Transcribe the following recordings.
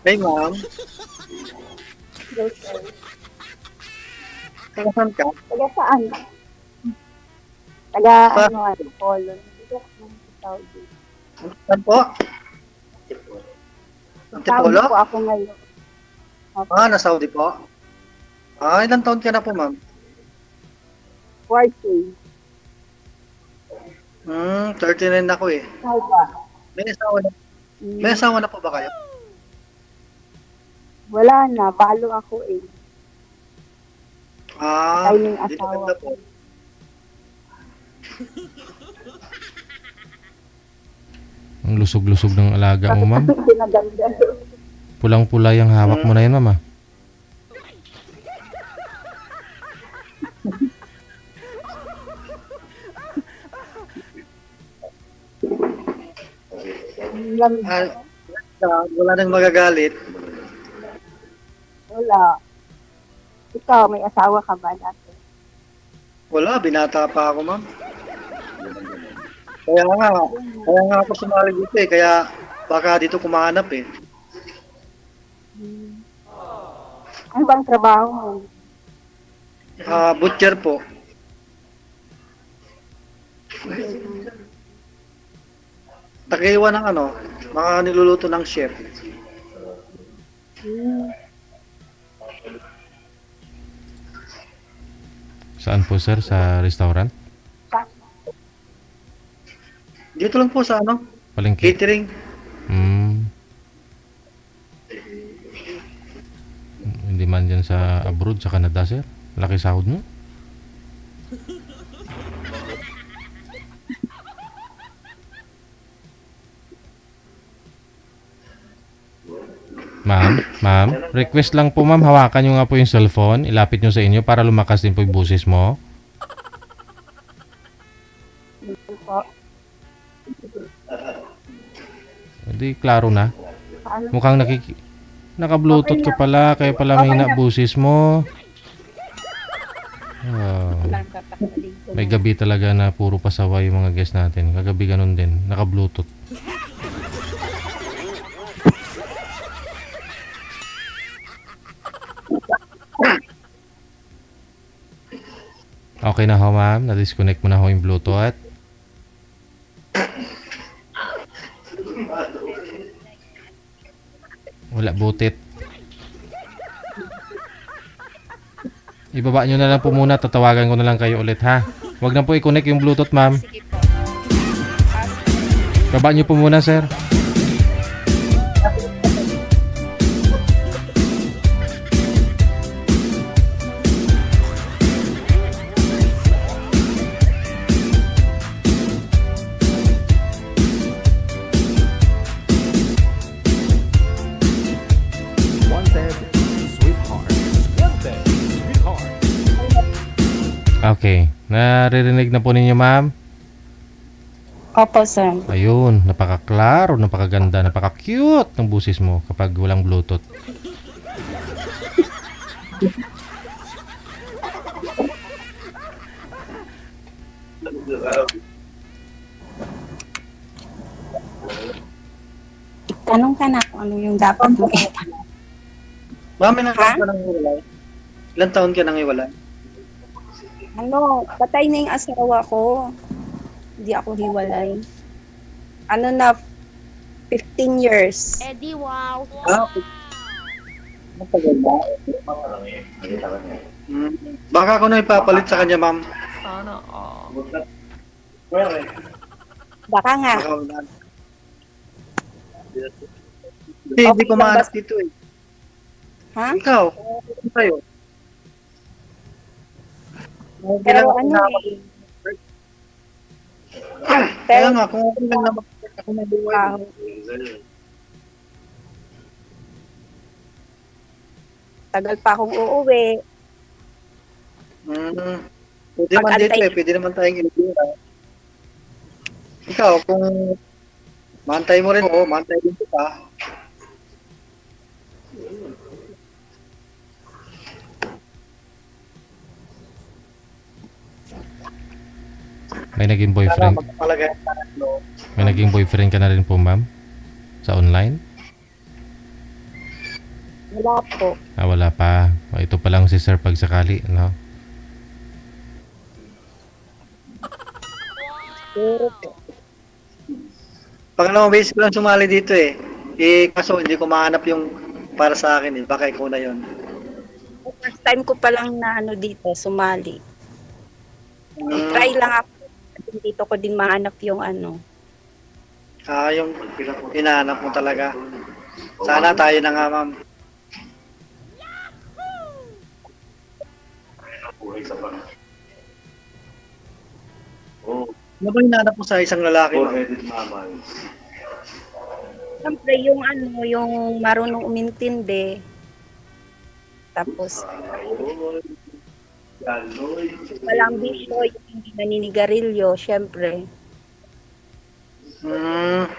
Hey, ma'am. Yes, sir. Taga saan ka? Taga saan? Taga Sa, ano, Polon. Dito ako sa Saudi. saan po? Sa Saudi Antipolo? po ako ngayon. Opo. Ah, na Saudi po. Ah, ilang taon ka na po, ma'am? Working. 39 ako eh. Ikaw ba? May asawa na, may Hmm, asawa na po ba kayo? wala na. Balo ako eh. Ah, Patay ng di asawa maganda ko. po. Ang lusog-lusog ng alaga mo, ma'am. Pinaganda. Pulang-pula yung hawak mo na yan, ma'am. Ah, wala nang magagalit. Wala. Ikaw, may asawa ka ba dati? Wala, binata pa ako, ma'am. Kaya nga ako sumali dito eh. Kaya baka dito kumahanap eh. Hmm. Ano bang trabaho mo? Ah, butcher po. Takiwa ng ano, mga niluluto ng chef. Hmm. Saan po, sir? Sa restaurant? Dito lang po sa ano, Palengke? catering. Hmm. Hindi man dyan sa abroad, sa Canada, sir? Laki sahod mo? Ma'am, request lang po ma'am, hawakan nyo nga po yung cellphone, ilapit nyo sa inyo para lumakas din po yung boses mo. Dito po. Hindi, klaro na. Paano? Mukhang naka-bluetooth ka pala, kaya pala mahina boses mo. Ah, may gabi talaga na puro pasaway yung mga guest natin. Kagabi ganun din, naka-bluetooth. Okay na ho ma'am, na-disconnect mo na ho yung bluetooth. Wala butit. Ibaba nyo na lang po muna, tatawagan ko na lang kayo ulit ha. Huwag na po i-connect yung bluetooth ma'am. Baba nyo po muna sir. Okay, naririnig na po ninyo ma'am. Opo, sir. Ayun, napaka-klaro, napakaganda, napaka-cute ng busis mo kapag walang bluetooth. Tanong ka na kung ano yung dapat mo itanong. Ma'am, ilang taon ka nang iwalay? Ilang taon ka nang iwalay? Ano, patay na yung asawa ko. Hindi ako hiwalay. Ano na, 15 years. Eddie, wow. Ah, matagal na. Baka ako na ipapalit sa kanya, ma'am. Sana all. Baka nga. Baka wala. Hindi ko mahanap dito eh. Ha? Ikaw, ano sa'yo? Pero ano eh. Kaya Pero nga, kung okay lang naman ako na buhay. tagal pa akong uuwi. Pwede naman dito Pag-antay. eh, pwede naman tayong ilibira. Ikaw, kung mantay mo rin ako, mantay din kita. May naging Para boyfriend, magpapalagay tayo, no? may naging boyfriend ka na rin po ma'am? Sa online? Wala po. Wala pa. Ito pa lang si sir pag sakali, no? Pero po. Pangalawang beses ko lang sumali dito eh. Kaso hindi ko mahanap yung para sa akin eh. Baka ikaw na yun. First time ko pa lang na dito, sumali. Mm, Try lang ako. Dito ko din mahanap yung yung hinahanap mo talaga. Sana tayo na nga, ma'am. Ano ba hinahanap mo sa isang lalaki, ma'am? Siyempre yung yung marunong umintindi. Tapos, walang bisyo, yung hindi naninigarilyo, siyempre. Hmm,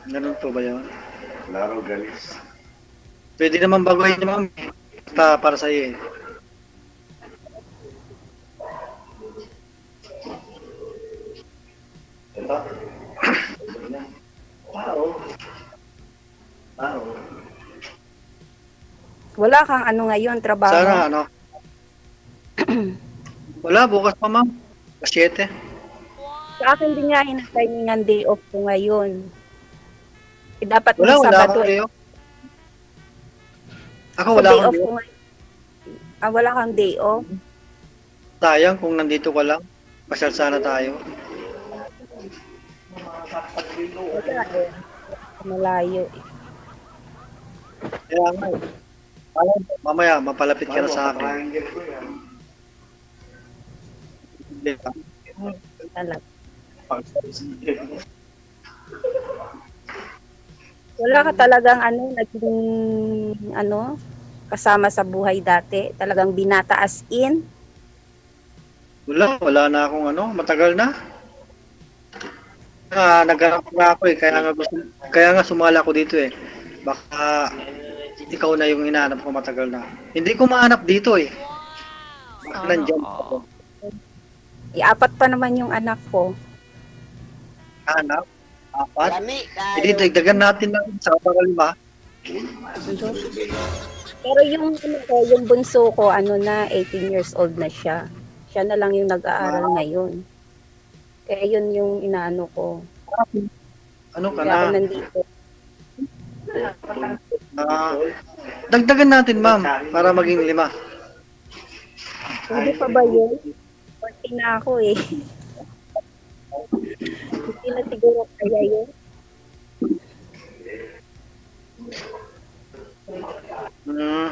ganun po ba yun? Laro galis. Pwede naman baguhin niyo, ma'am. Basta para sa iyo eh. Ito. Tao. Tao. Wala kang ngayon, trabaho. Sana ano? Wala, bukas pa, ma'am. 7. Sa akin din nga hinatimingan day off ko ngayon. Dapat Wala, nung wala Sabado. akong day off. Ako Sa wala day akong off day ko off. ngayon. Wala kang day off. Sayang kung nandito ka lang. Pasyal sana tayo. Wala eh. Malayo eh. Kaya nga eh. Mamaya, mapalapit ka na sa akin. Triangle ko yan. Talaga. Wala ka talagang naging kasama sa buhay dati. Talagang binata as in. Wala na akong matagal na. Naghanap na ako eh, kaya nga sumala ako dito eh. Baka ikaw na yung hinahanap ko matagal na. Hindi ko mahanap dito eh. Baka Sana nandyan all. ako. Apat pa naman yung anak ko. Hanap? 4? Hindi, dagdagan natin na sa pang-5. Pero yung yung bunso ko, 18 years old na siya. Siya na lang yung nag-aaral ngayon. Kaya yun yung inaano ko. Ano ka Kaya ako na? nandito. Dagdagan natin, ma'am, para maging 5. Hindi pa ba yun? 40 na ako eh. Hindi na siguro kaya yun. Hmm.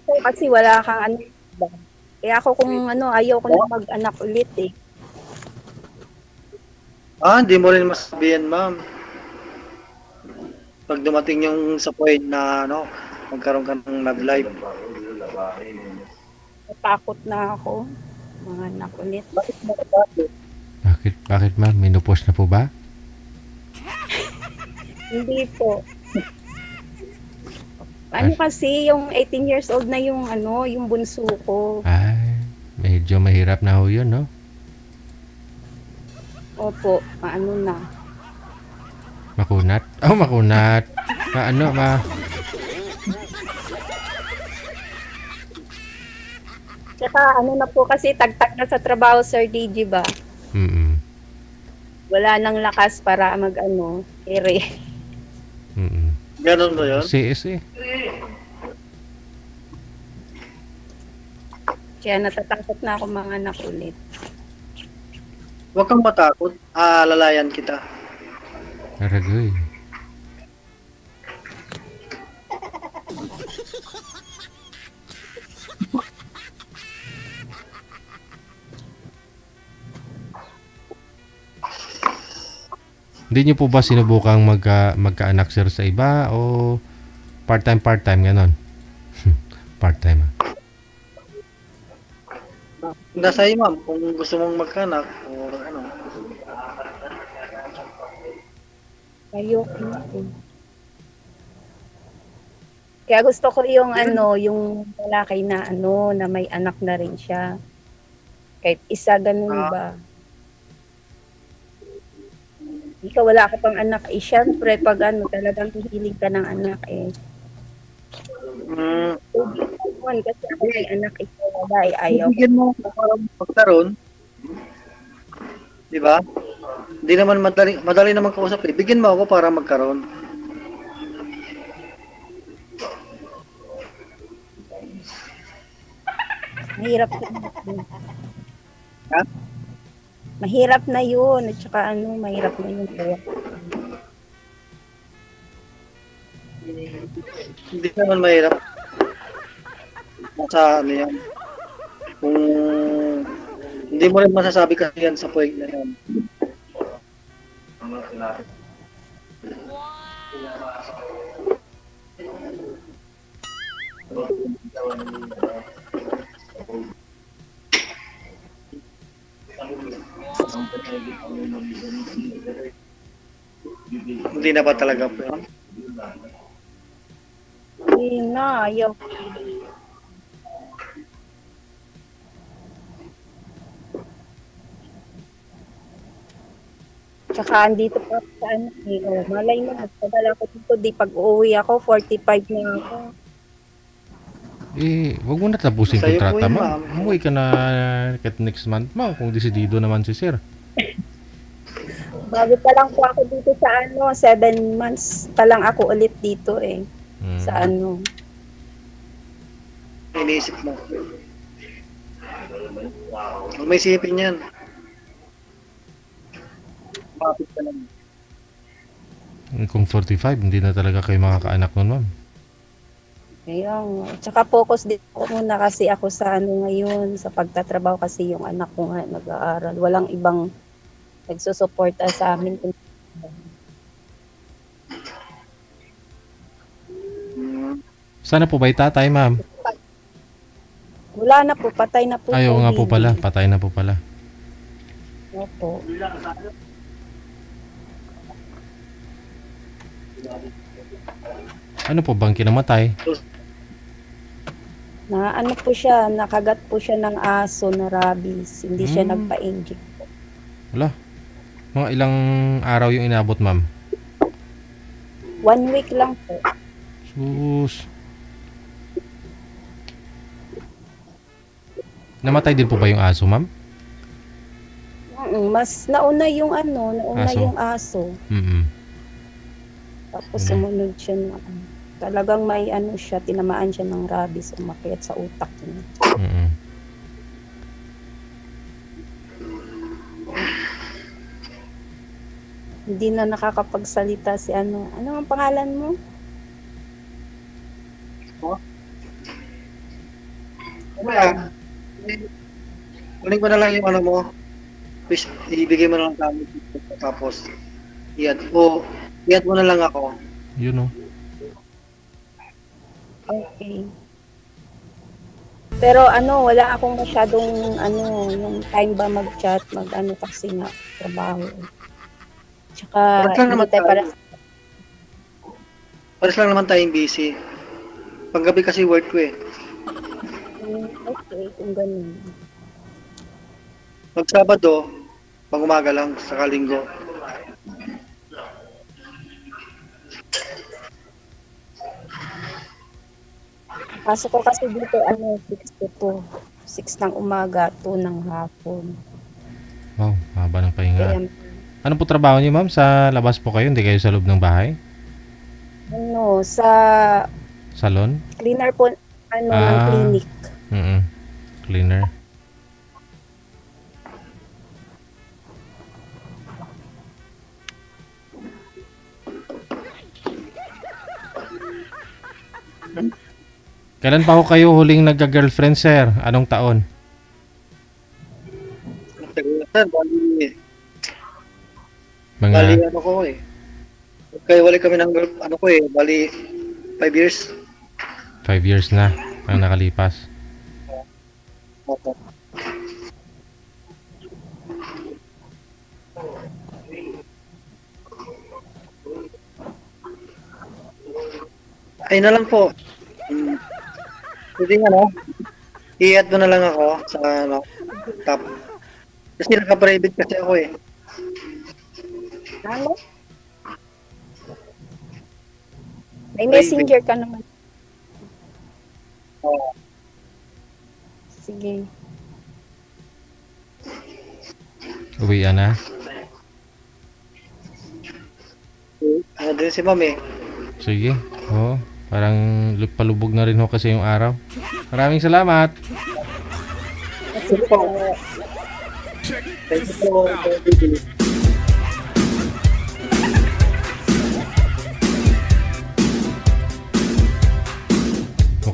So, kasi wala kang ba? Kaya ako kung ayaw ko na mag-anak ulit eh. Hindi mo rin masabihin, ma'am. Pag dumating yung sa point na magkaroon ka ng love life. Natakot na ako. Mga anak ulit. Bakit ma'am? Minupos na po ba? Hindi po. Kasi yung 18 years old na yung yung bunso ko. Ay, medyo mahirap na ho yun, no? Opo, na. Makunat? Oh, makunat. Tsaka na po kasi tagtag na sa trabaho, Sir DG ba? Mm-mm. Wala nang lakas para ere. Mm-mm. Ganon ba yun? CS eh. Kaya natatakot na ako mga anak ulit. Huwag kang matakot. Lalayan kita. Aragoy. Hindi niyo po ba sinubukang magkaanak sir sa iba o part-time ganon? Part-time. Nasa iyo, ma'am, kung gusto mong magkanak o Ayoko na eh. Kaya gusto ko yung yung lalaki na na may anak na rin siya. Kahit isa ganun ba. Ikaw wala ka pang anak. Eh, syempre, pag ano, talagang hihilig ka ng anak eh. Mm, One, kasi ako may anak, ikaw wala eh, ayaw. bigyan mo ako para magkaroon. Di ba? Hindi naman madali naman kausap eh. Bigyan mo ako para magkaroon. Mahirap na yun. Ha? Mahirap na yun. At saka ano, mahirap na yun. Kaya, Hindi naman mahirap. Nasa ano yan. Kung hindi mo rin masasabi kasi yan sa point na yan. Hindi na ba talaga po yan? hindi na, ayaw. Tsaka andito pa ako sa ano eh. Oh, malay mo, nagtagal ako dito. Di pag uuwi ako, 45 na ako. Eh, wag mo na tapusin Sa'yo po kontrata, yun, ma'am. ma'am. Umuwi ka na kahit next month, ma'am, kung desidido naman si sir. Bago pa lang po ako dito sa ano, 7 months pa lang ako ulit dito eh. Hmm. Sa ano. Iniisip mo. Huwag may isipin yan. Bakit ka lang? Kung 45, hindi na talaga kayo makakaanak nun, ma'am. Ayun. Tsaka focus din ako muna kasi ako sa ano ngayon, sa pagtatrabaho kasi yung anak ko nga nag-aaral. Walang ibang nagsusuporta sa amin. Sana po ba tatay, ma'am? Wala na po, patay na po. Ayaw nga po baby. pala, patay na po pala. Opo. Ano po bang kinamatay? Na ano po siya, nakagat po siya ng aso na rabies. Hindi siya Hmm. nagpa-inject. Wala. Mga ilang araw yung inabot, ma'am? 1 week lang po. Sus. Namatay din po ba yung aso, ma'am? Mas nauna yung ano, nauna Aso. yung aso. Mm. Tapos Mm. sumunod siya na talagang may ano siya, tinamaan siya ng rabies, umakyat sa utak niya. Mm. Hindi na nakakapagsalita si ano. Ano ang pangalan mo? Kaya, kunin ko na lang yung ano mo. Please, ibigay mo na lang kami. Tapos, iyan mo na lang ako. Yun, oh. Okay. Pero ano, wala akong masyadong ano, yung time ba mag-chat, mag-ano kasi nga, trabaho. Tsaka, Paras lang naman hindi tayo tayo. para Pares lang naman tayong busy. Paggabi kasi work ko eh. okay, kung ganun. Pag Sabado, pag umaga lang, saka Linggo. Pasok ko kasi dito, ano, 6 to 2. 6 ng umaga, 2 ng hapon. Wow, haba ng pahinga. Kaya, Ano po trabaho niyo, ma'am? Sa labas po kayo? Hindi kayo sa loob ng bahay? ano, sa Salon? cleaner po, ano, ng Ah. clinic. Mm. Cleaner. Kailan pa ho kayo huling nagka-girlfriend, sir? Anong taon? Bali Mga ano ko eh. Kaya wala kami ng ano ko eh. Bali 5 years. 5 years na ang nakalipas. Opo. Ay na lang po. Pwede ano, i-add mo na lang ako sa ano, top. Kasi naka-private kasi ako eh. Ano? May messenger ka naman. Oo. Sige. Uwi na. Ano din si ma'am eh. Sige. Oo. Parang palubog na rin ho kasi yung araw. Maraming salamat. Sige po. Thank you po. Thank you.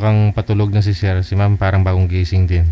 Mukhang patulog na si Sir. Si ma'am parang bagong gising din.